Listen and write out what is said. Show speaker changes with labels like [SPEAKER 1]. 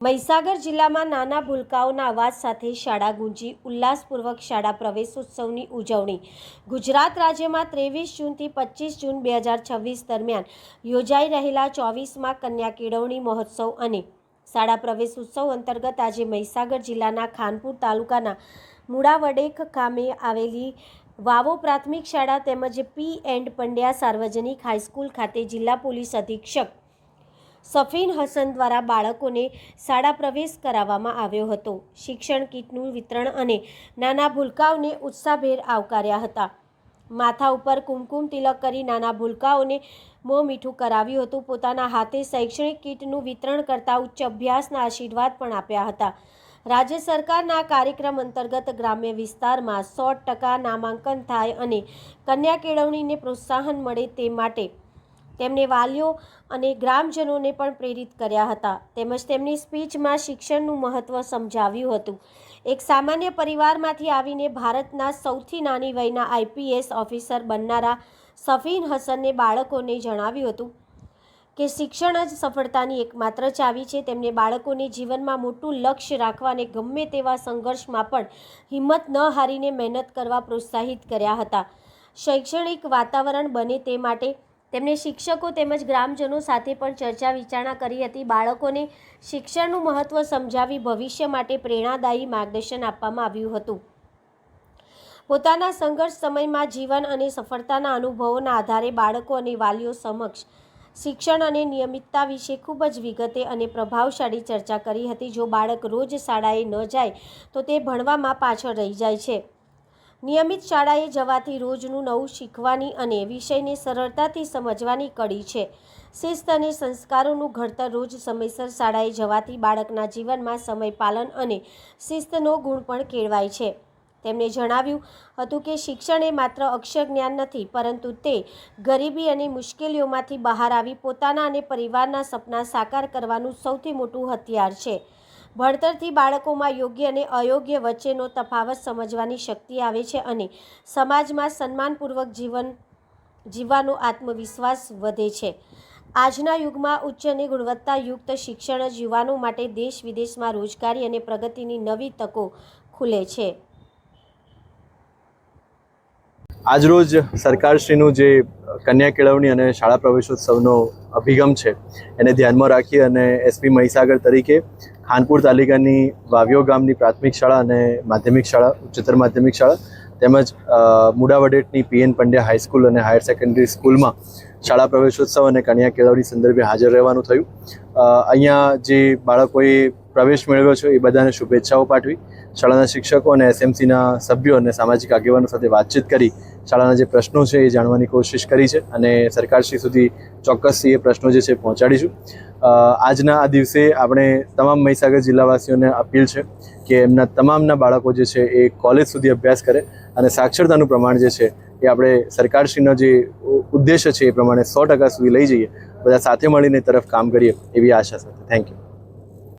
[SPEAKER 1] મહીસાગર જિલ્લામાં નાના ભૂલકાઓના અવાજ સાથે શાળા ગુંજી ઉલ્લાસપૂર્વક શાળા પ્રવેશોત્સવની ઉજવણી ગુજરાત રાજ્યમાં 23 જૂનથી 25 જૂન 2026 દરમિયાન યોજાઈ રહેલા 24મા કન્યા કેળવણી મહોત્સવ અને શાળા પ્રવેશોત્સવ અંતર્ગત આજે મહીસાગર જિલ્લાના ખાનપુર તાલુકાના મુડાવડેખ ગામે આવેલી વાવો પ્રાથમિક શાળા તેમજ પી એન્ડ પંડ્યા સાર્વજનિક હાઈસ્કૂલ ખાતે જિલ્લા પોલીસ અધિક્ષક સફીન હસન દ્વારા બાળકોને શાળા પ્રવેશ કરાવવામાં આવ્યો હતો। શિક્ષણ કીટનું વિતરણ અને નાના ભૂલકાઓને ઉત્સાહભેર આવકાર્યા હતા। માથા ઉપર કુમકુમ તિલક કરી નાના ભૂલકાઓને મોં મીઠું કરાવ્યું હતું। પોતાના હાથે શૈક્ષણિક કીટનું વિતરણ કરતા ઉચ્ચ અભ્યાસના આશીર્વાદ પણ આપ્યા હતા। રાજ્ય સરકારના કાર્યક્રમ અંતર્ગત ગ્રામ્ય વિસ્તારમાં 100% નામાંકન થાય અને કન્યા કેળવણીને પ્રોત્સાહન મળે તે માટે તેમણે વાલીઓ અને ગ્રામજનોને પણ પ્રેરિત કર્યા હતા। તેમજ તેમની સ્પીચમાં શિક્ષણનું મહત્ત્વ સમજાવ્યું હતું। એક સામાન્ય પરિવારમાંથી આવીને ભારતના સૌથી નાની વયના આઈપીએસ ઓફિસર બનનારા સફીન હસને બાળકોને જણાવ્યું હતું કે શિક્ષણ જ સફળતાની એકમાત્ર ચાવી છે। તેમણે બાળકોને જીવનમાં મોટું લક્ષ્ય રાખવા અને ગમે તેવા સંઘર્ષમાં પણ હિંમત ન હારીને મહેનત કરવા પ્રોત્સાહિત કર્યા હતા। શૈક્ષણિક વાતાવરણ બને તે માટે તેમણે શિક્ષકો તેમજ ગ્રામજનો સાથે પણ ચર્ચા વિચારણા કરી હતી। બાળકોને શિક્ષણનું મહત્ત્વ સમજાવી ભવિષ્ય માટે પ્રેરણાદાયી માર્ગદર્શન આપવામાં આવ્યું હતું। પોતાના સંઘર્ષ સમયમાં જીવન અને સફળતાના અનુભવોના આધારે બાળકો અને વાલીઓ સમક્ષ શિક્ષણ અને નિયમિતતા વિશે ખૂબ જ વિગતે અને પ્રભાવશાળી ચર્ચા કરી હતી। જો બાળક રોજ શાળાએ ન જાય તો તે ભણવામાં પાછળ રહી જાય છે। નિયમિત શાળાએ જવાથી રોજનું નવું શીખવાની અને વિષયને સરળતાથી સમજવાની કડી છે। શિસ્ત અને સંસ્કારોનું ઘડતર રોજ સમયસર શાળાએ જવાથી બાળકના જીવનમાં સમય પાલન અને શિસ્તનો ગુણ પણ કેળવાય છે। તેમણે જણાવ્યું હતું કે શિક્ષણ એ માત્ર અક્ષર જ્ઞાન નથી, પરંતુ તે ગરીબી અને મુશ્કેલીઓમાંથી બહાર આવી પોતાના અને પરિવારના સપના સાકાર કરવાનું સૌથી મોટું હથિયાર છે। ભણતરથી બાળકોમાં યોગ્ય અને અયોગ્ય વચ્ચેનો તફાવત સમજવાની શક્તિ આવે છે અને સમાજમાં સન્માનપૂર્વક જીવન જીવવાનો આત્મવિશ્વાસ વધે છે। આજના યુગમાં ઉચ્ચ અને ગુણવત્તાયુક્ત શિક્ષણ જ યુવાનો માટે દેશ વિદેશમાં રોજગારી અને પ્રગતિની નવી તકો ખુલે છે।
[SPEAKER 2] આજરોજ સરકારશ્રીનું જે કન્યા કેળવણી અને શાળા પ્રવેશોત્સવનો અભિગમ છે એને ધ્યાનમાં રાખી અને એસપી મહીસાગર તરીકે ખાનપુર તાલુકાની વાવ્યો ગામની પ્રાથમિક શાળા અને માધ્યમિક શાળા ઉચ્ચતર માધ્યમિક શાળા તેમજ મુડાવડેઠની પીએન પંડ્યા હાઈસ્કૂલ અને હાયર સેકન્ડરી સ્કૂલમાં શાળા પ્રવેશોત્સવ અને કન્યા કેળવણી સંદર્ભે હાજર રહેવાનું થયું। અહીંયા જે બાળકોએ પ્રવેશ મેળવ્યો છે એ બધાને શુભેચ્છાઓ પાઠવી શાળાના શિક્ષકો અને એસએમસીના સભ્યો અને સામાજિક આગેવાનો સાથે વાતચીત કરી શાળાના જે પ્રશ્નો છે એ જાણવાની કોશિશ કરી છે અને સરકારશ્રી સુધી ચોક્કસથી એ પ્રશ્નો જે છે પહોંચાડીશું। આજના આ દિવસે આપણે તમામ મહીસાગર જિલ્લાવાસીઓને અપીલ છે કે એમના તમામના બાળકો જે છે એ કોલેજ સુધી અભ્યાસ કરે અને સાક્ષરતાનું પ્રમાણ જે છે એ આપણે સરકારશ્રીનો જે ઉદ્દેશ્ય છે એ પ્રમાણે 100% સુધી લઈ જઈએ, બધા સાથે મળીને તરફ કામ કરીએ એવી આશા સાથે। Thank you.